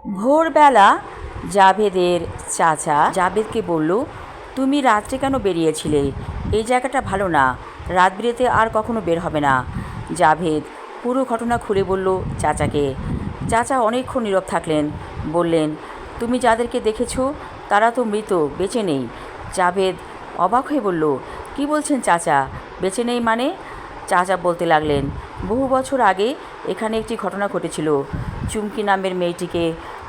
ভোরবেলা জাভেদের চাচা জাভেদকে বলল, তুমি রাত্রে কেন বেরিয়েছিলে? এই জায়গাটা ভালো না, রাত বিরেতে আর কখনো বের হবে না। জাভেদ পুরো ঘটনা খুলে বলল চাচাকে। চাচা অনেকক্ষণ নীরব থাকলেন। বললেন, তুমি যাদেরকে দেখেছো তারা তো মৃত, বেঁচে নেই। জাভেদ অবাক হয়ে বলল, কি বলছেন চাচা, বেঁচে নেই মানে? চাচা বলতে লাগলেন, বহু বছর আগে এখানে একটি ঘটনা ঘটেছিল। চুমকি নামের মেয়েটিকে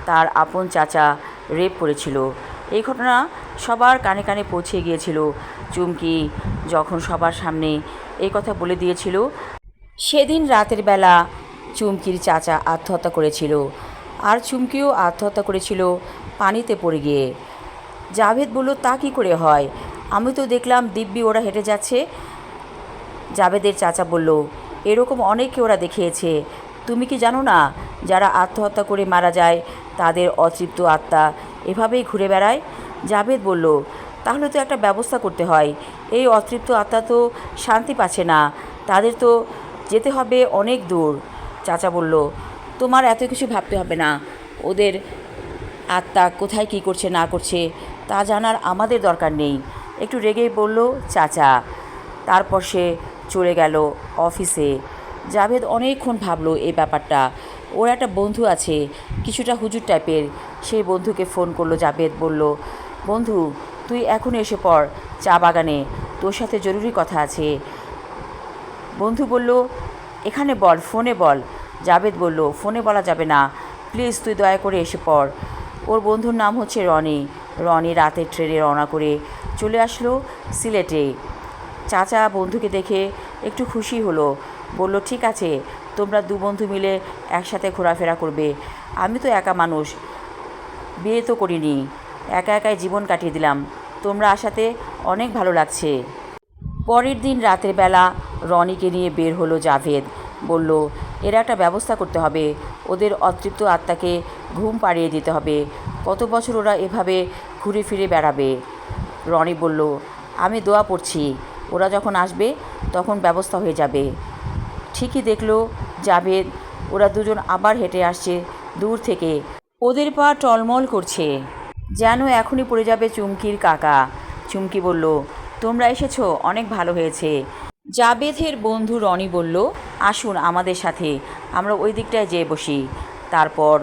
তার আপন চাচা রেপ করেছিল। এই ঘটনা সবার কানে কানে পৌঁছে গিয়েছিল। চুমকি যখন সবার সামনে এই কথা বলে দিয়েছিল, সেদিন রাতের বেলা চুমকির চাচা আত্মহত্যা করেছিল, আর চুমকিও আত্মহত্যা করেছিল পানিতে পড়ে গিয়ে। জাভেদ বলল, তা কী করে হয়? আমি তো দেখলাম দিব্যি ওরা হেঁটে যাচ্ছে। জাভেদের চাচা বলল, এরকম অনেককে ওরা দেখিয়েছে। তুমি কি জানো না, যারা আত্মহত্যা করে মারা যায় তাদের অতৃপ্ত আত্মা এভাবেই ঘুরে বেড়ায়? জাভেদ বলল, তাহলে তো একটা ব্যবস্থা করতে হয়। এই অতৃপ্ত আত্মা তো শান্তি পাচ্ছে না, তাদের তো যেতে হবে অনেক দূর। চাচা বলল, তোমার এত কিছু ভাবতে হবে না। ওদের আত্মা কোথায় কী করছে না করছে তা জানার আমাদের দরকার নেই। একটু রেগেই বলল চাচা। তারপর সে চলে গেল অফিসে। জাভেদ অনেকক্ষণ ভাবলো এই ব্যাপারটা। ওর একটা বন্ধু আছে, কিছুটা হুজুর টাইপের। সেই বন্ধুকে ফোন করলো জাভেদ। বলল, বন্ধু, তুই এখন এসে পড় চা বাগানে, তোর সাথে জরুরি কথা আছে। বন্ধু বলল, এখানে বল, ফোনে বল। জাভেদ বলল, ফোনে বলা যাবে না, প্লিজ তুই দয়া করে এসে পড়। ওর বন্ধুর নাম হচ্ছে রনি। রনি রাতের ট্রেনে রওনা করে চলে আসলো সিলেটে। চাচা বন্ধুকে দেখে একটু খুশি হলো। বলল, ঠিক আছে, তোমরা দু বন্ধু মিলে একসাথে ঘোরাফেরা করবে। আমি তো একা মানুষ, বিয়ে তো করিনি, একা একাই জীবন কাটিয়ে দিলাম। তোমরা আসাতে অনেক ভালো লাগছে। পরের দিন রাতের বেলা রনিকে নিয়ে বের হলো জাভেদ। বলল, এর একটা ব্যবস্থা করতে হবে। ওদের অতৃপ্ত আত্মাকে ঘুম পাড়িয়ে দিতে হবে। কত বছর ওরা এভাবে ঘুরে ফিরে বেড়াবে। রনি বলল, আমি দোয়া পড়ছি, ওরা যখন আসবে তখন ব্যবস্থা হয়ে যাবে। ঠিকই দেখলো জাভেদ, ওরা দুজন আবার হেঁটে আসছে দূর থেকে। ওদের পা টলমল করছে, যেন এখনই পড়ে যাবে চুমকির কাকা। চুমকি বলল, তোমরা এসেছো, অনেক ভালো হয়েছে। জাবেদের বন্ধু রনি বলল, আসুন আমাদের সাথে, আমরা ওই দিকটায় যেয়ে বসি। তারপর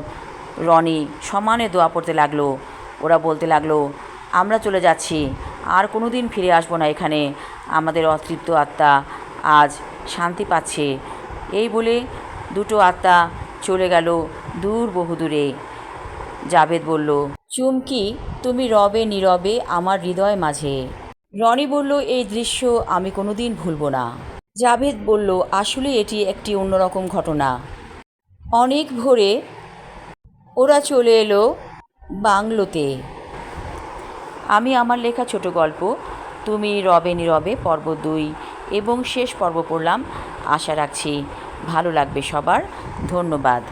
রনি সমানে দোয়া পড়তে লাগলো। ওরা বলতে লাগলো, আমরা চলে যাচ্ছি, আর কোনো দিন ফিরে আসবো না এখানে। আমাদের অতৃপ্ত আত্মা আজ শান্তি পাচ্ছে। এই বলে দুটো আত্মা চলে গেল দূর বহুদূরে। জাভেদ বলল, চুমকি, তুমি রবে নীরবে আমার হৃদয় মাঝে। রনি বলল, এই দৃশ্য আমি কোনোদিন ভুলব না। জাভেদ বলল, আসলে এটি একটি অন্যরকম ঘটনা। অনেক ভোরে ওরা চলে এলো বাংলোতে। আমি আমার লেখা ছোট গল্প তুমি রবে নীরবে পর্ব 2 এবং শেষ পর্ব পড়লাম। আশা রাখছি ভালো লাগবে সবার। ধন্যবাদ।